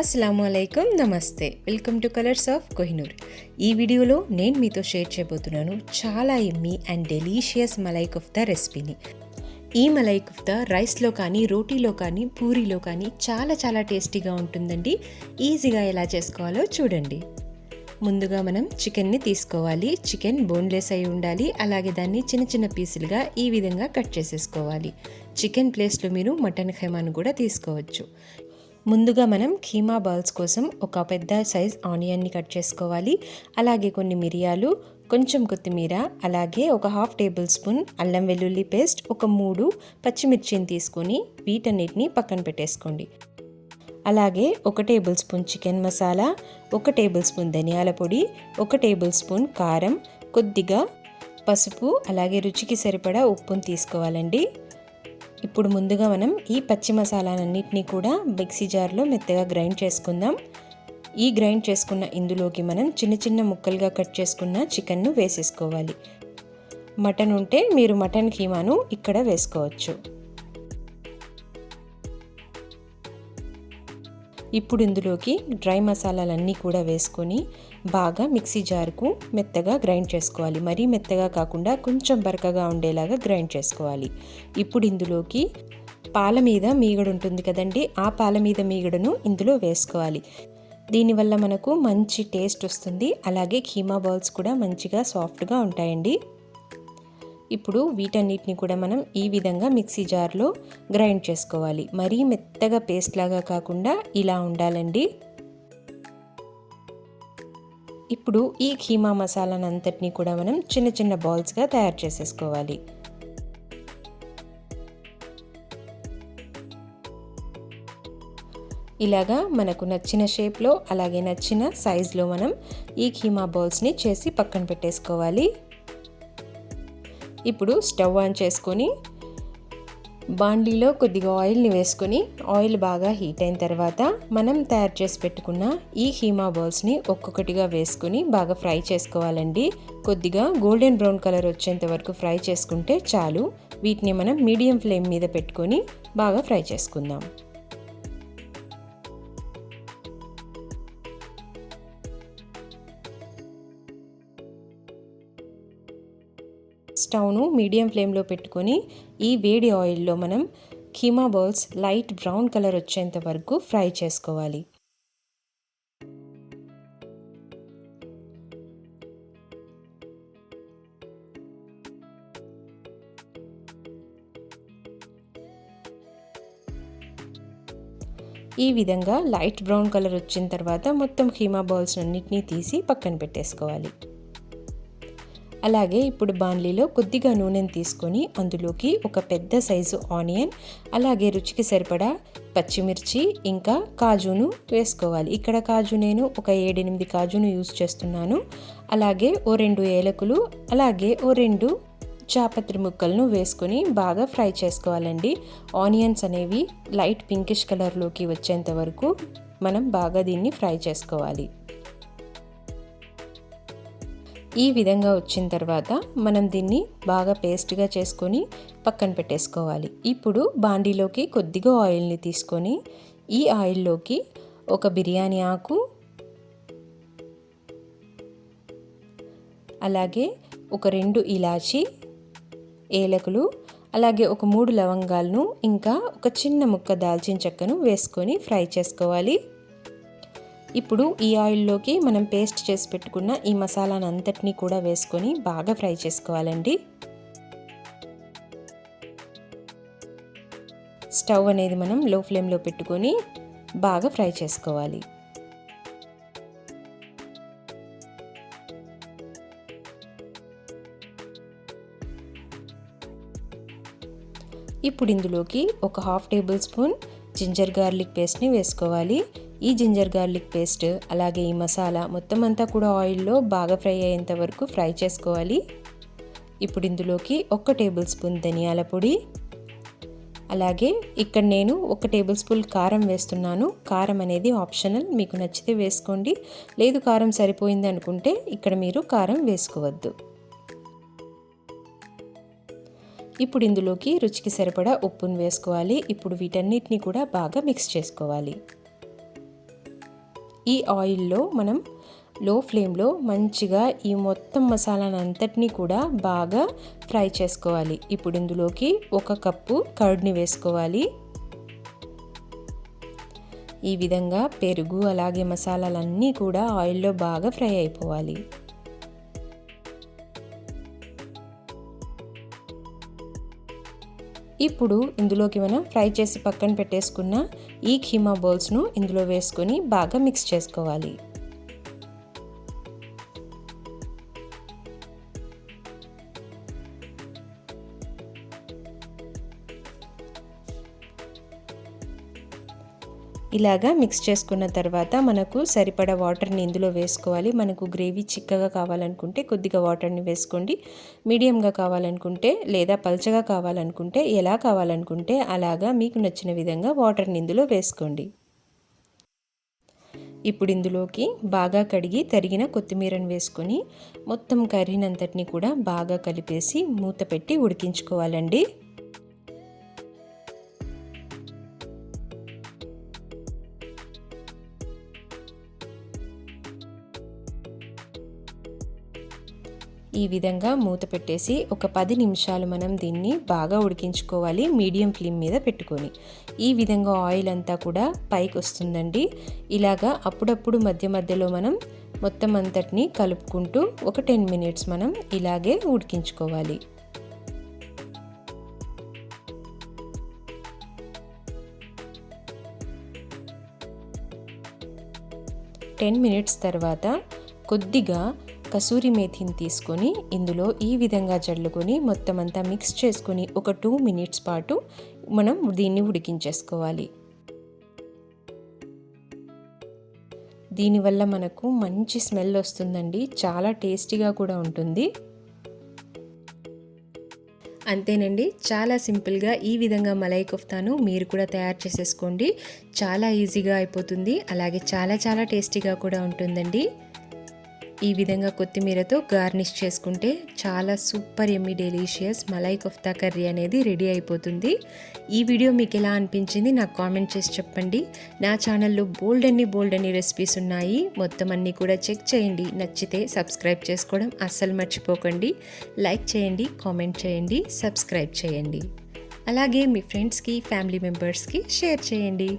అస్సలాముఅలైకుం, నమస్తే. Welcome to colours of Kohinoor. ఈ వీడియోలో నేను మీతో షేర్ చేయబోతున్నాను చాలా యమ్మీ అండ్ డెలీషియస్ మలై కుఫ్తా రెసిపీని. ఈ మలై కుఫ్తా రైస్లో కానీ, రోటీలో కానీ, పూరీలో కానీ చాలా టేస్టీగా ఉంటుందండి. ఈజీగా ఎలా చేసుకోవాలో చూడండి. ముందుగా మనం చికెన్ని తీసుకోవాలి. చికెన్ బోన్లెస్ అయి ఉండాలి. అలాగే దాన్ని చిన్న పీసులుగా ఈ విధంగా కట్ చేసేసుకోవాలి. చికెన్ ప్లేస్లో మీరు మటన్ ఖైమాను కూడా తీసుకోవచ్చు. ముందుగా మనం కీమా బాల్స్ కోసం ఒక పెద్ద సైజ్ ఆనియన్ని కట్ చేసుకోవాలి. అలాగే కొన్ని మిరియాలు, కొంచెం కొత్తిమీర, అలాగే ఒక 1/2 టేబుల్ స్పూన్ అల్లం వెల్లుల్లి పేస్ట్, ఒక 3 పచ్చిమిర్చిని తీసుకొని వీటన్నిటిని పక్కన పెట్టేసుకోండి. అలాగే 1 table spoon chicken masala, 1 table spoon ధనియాల పొడి, 1 టేబుల్ స్పూన్ కారం, కొద్దిగా పసుపు, అలాగే రుచికి సరిపడా ఉప్పును తీసుకోవాలండి. ఇప్పుడు ముందుగా మనం ఈ పచ్చి మసాలాలన్నింటినీ కూడా మిక్సీ జార్లో మెత్తగా గ్రైండ్ చేసుకుందాం. ఈ గ్రైండ్ చేసుకున్న ఇందులోకి మనం చిన్న ముక్కలుగా కట్ చేసుకున్న చికెన్ను వేసేసుకోవాలి. మటన్ ఉంటే మీరు మటన్ కీమాను ఇక్కడ వేసుకోవచ్చు. ఇప్పుడు ఇందులోకి డ్రై మసాలాలన్నీ కూడా వేసుకొని బాగా మిక్సీ జార్కు మెత్తగా గ్రైండ్ చేసుకోవాలి. మరీ మెత్తగా కాకుండా కొంచెం బరకగా ఉండేలాగా గ్రైండ్ చేసుకోవాలి. ఇప్పుడు ఇందులోకి పాల మీద మీగడ ఉంటుంది కదండి, ఆ పాల మీద మీగడను ఇందులో వేసుకోవాలి. దీనివల్ల మనకు మంచి టేస్ట్ వస్తుంది. అలాగే కీమా బాల్స్ కూడా మంచిగా సాఫ్ట్గా ఉంటాయండి. ఇప్పుడు వీటన్నిటిని కూడా మనం ఈ విధంగా మిక్సీ జార్లో గ్రైండ్ చేసుకోవాలి. మరీ మెత్తగా పేస్ట్ లాగా కాకుండా ఇలా ఉండాలండి. ఇప్పుడు ఈ కీమా మసాలానంతటిని కూడా మనం చిన్న బాల్స్గా తయారు చేసేసుకోవాలి. ఇలాగా మనకు నచ్చిన షేప్లో, అలాగే నచ్చిన సైజులో మనం ఈ కీమా బాల్స్ని చేసి పక్కన పెట్టేసుకోవాలి. ఇప్పుడు స్టవ్ ఆన్ చేసుకొని బాండీలో కొద్దిగా ఆయిల్ని వేసుకొని, ఆయిల్ బాగా హీట్ అయిన తర్వాత మనం తయారు చేసి పెట్టుకున్న ఈ కీమా బాల్స్ని ఒక్కొక్కటిగా వేసుకొని బాగా ఫ్రై చేసుకోవాలండి. కొద్దిగా గోల్డెన్ బ్రౌన్ కలర్ వచ్చేంత వరకు ఫ్రై చేసుకుంటే చాలు. వీటిని మనం మీడియం ఫ్లేమ్ మీద పెట్టుకొని బాగా ఫ్రై చేసుకుందాం. స్టవ్ను మీడియం ఫ్లేమ్లో పెట్టుకొని ఈ వేడి ఆయిల్లో మనం keema balls light brown colour వచ్చేంత వరకు ఫ్రై చేసుకోవాలి. ఈ విధంగా లైట్ బ్రౌన్ కలర్ వచ్చిన తర్వాత మొత్తం కీమా బాల్స్ అన్నిటినీ తీసి పక్కన పెట్టేసుకోవాలి. అలాగే ఇప్పుడు బాండ్లీలో కొద్దిగా నూనెను తీసుకొని అందులోకి ఒక పెద్ద సైజు ఆనియన్, అలాగే రుచికి సరిపడా పచ్చిమిర్చి, ఇంకా కాజును వేసుకోవాలి. ఇక్కడ కాజు నేను ఒక 7-8 కాజును యూజ్ చేస్తున్నాను. అలాగే ఓ 2 ఏలకులు, అలాగే ఓ 2 జాపత్రి ముక్కలను వేసుకొని బాగా ఫ్రై చేసుకోవాలండి. ఆనియన్స్ అనేవి లైట్ పింకిష్ కలర్లోకి వచ్చేంత వరకు మనం బాగా దీన్ని ఫ్రై చేసుకోవాలి. ఈ విధంగా వచ్చిన తర్వాత మనం దీన్ని బాగా పేస్ట్గా చేసుకొని పక్కన పెట్టేసుకోవాలి. ఇప్పుడు బాండీలోకి కొద్దిగా ఆయిల్ని తీసుకొని ఈ ఆయిల్లోకి ఒక బిర్యానీ ఆకు, అలాగే ఒక 2 ఇలాచీ, ఏలకులు, అలాగే ఒక 3 లవంగాలను, ఇంకా ఒక చిన్న ముక్క దాల్చిన చెక్కను వేసుకొని ఫ్రై చేసుకోవాలి. ఇప్పుడు ఈ ఆయిల్లోకి మనం పేస్ట్ చేసి పెట్టుకున్న ఈ మసాలాను అంతటినీ కూడా వేసుకొని బాగా ఫ్రై చేసుకోవాలండి. స్టవ్ అనేది మనం లో ఫ్లేమ్లో పెట్టుకొని బాగా ఫ్రై చేసుకోవాలి. ఇప్పుడు ఇందులోకి ఒక 1/2 టేబుల్ స్పూన్ జింజర్ గార్లిక్ పేస్ట్ని వేసుకోవాలి. ఈ జింజర్ గార్లిక్ పేస్ట్, అలాగే ఈ మసాలా మొత్తం అంతా కూడా ఆయిల్లో బాగా ఫ్రై అయ్యేంత వరకు ఫ్రై చేసుకోవాలి. ఇప్పుడు ఇందులోకి 1 టేబుల్ స్పూన్ ధనియాల పొడి, అలాగే ఇక్కడ నేను 1 టేబుల్ స్పూన్ కారం వేస్తున్నాను. కారం అనేది ఆప్షనల్, మీకు నచ్చితే వేసుకోండి. లేదు కారం సరిపోయింది అనుకుంటే ఇక్కడ మీరు కారం వేసుకోవద్దు. ఇప్పుడు ఇందులోకి రుచికి సరిపడా ఉప్పును వేసుకోవాలి. ఇప్పుడు వీటన్నిటిని కూడా బాగా మిక్స్ చేసుకోవాలి. ఈ ఆయిల్లో మనం లో ఫ్లేమ్లో మంచిగా ఈ మొత్తం మసాలానంతటినీ కూడా బాగా ఫ్రై చేసుకోవాలి. ఇప్పుడు ఇందులోకి 1 కప్పు కర్డ్ని వేసుకోవాలి. ఈ విధంగా పెరుగు అలాగే మసాలాలన్నీ కూడా ఆయిల్లో బాగా ఫ్రై అయిపోవాలి. ఇప్పుడు ఇందులోకి మనం ఫ్రై చేసి పక్కన పెట్టేసుకున్న ఈ కీమా బాల్స్ను ఇందులో వేసుకొని బాగా మిక్స్ చేసుకోవాలి. ఇలాగా మిక్స్ చేసుకున్న తర్వాత మనకు సరిపడా వాటర్ని ఇందులో వేసుకోవాలి. మనకు గ్రేవీ చిక్కగా కావాలనుకుంటే కొద్దిగా వాటర్ని వేసుకోండి. మీడియంగా కావాలనుకుంటే లేదా పల్చగా కావాలనుకుంటే ఎలా కావాలనుకుంటే అలాగా మీకు నచ్చిన విధంగా వాటర్ని ఇందులో వేసుకోండి. ఇప్పుడు ఇందులోకి బాగా కడిగి తరిగిన కొత్తిమీరను వేసుకొని మొత్తం కర్రీనంతటిని కూడా బాగా కలిపేసి మూత పెట్టి ఉడికించుకోవాలండి. ఈ విధంగా మూత పెట్టేసి ఒక 10 నిమిషాలు మనం దీన్ని బాగా ఉడికించుకోవాలి మీడియం ఫ్లేమ్ మీద పెట్టుకొని. ఈ విధంగా ఆయిల్ అంతా కూడా పైకి వస్తుందండి. ఇలాగా అప్పుడప్పుడు మధ్య మధ్యలో మనం మొత్తం అంతటిని కలుపుకుంటూ ఒక 10 మినిట్స్ మనం ఇలాగే ఉడికించుకోవాలి. మినిట్స్ తర్వాత కొద్దిగా కసూరి మేథిని తీసుకొని ఇందులో ఈ విధంగా జల్లుకొని మొత్తం అంతా మిక్స్ చేసుకొని ఒక 2 మినిట్స్ పాటు మనం దీన్ని ఉడికించేసుకోవాలి. దీనివల్ల మనకు మంచి స్మెల్ వస్తుందండి. చాలా టేస్టీగా కూడా ఉంటుంది. అంతేనండి, చాలా సింపుల్గా ఈ విధంగా మలై కోఫ్తాను మీరు కూడా తయారు చేసేసుకోండి. చాలా ఈజీగా అయిపోతుంది, అలాగే చాలా చాలా టేస్టీగా కూడా ఉంటుందండి. ఈ విధంగా కొత్తిమీరతో గార్నిష్ చేసుకుంటే చాలా సూపర్ యమ్మీ డెలీషియస్ మలై కోఫ్తా కర్రీ అనేది రెడీ అయిపోతుంది. ఈ వీడియో మీకు ఎలా అనిపించింది నాకు కామెంట్ చేసి చెప్పండి. నా ఛానల్లో బోల్డ్ అన్ని రెసిపీస్ ఉన్నాయి, మొత్తం అన్నీ కూడా చెక్ చేయండి. నచ్చితే సబ్స్క్రైబ్ చేసుకోవడం అస్సలు మర్చిపోకండి. లైక్ చేయండి, కామెంట్ చేయండి, సబ్స్క్రైబ్ చేయండి. అలాగే మీ ఫ్రెండ్స్కి ఫ్యామిలీ మెంబర్స్కి షేర్ చేయండి.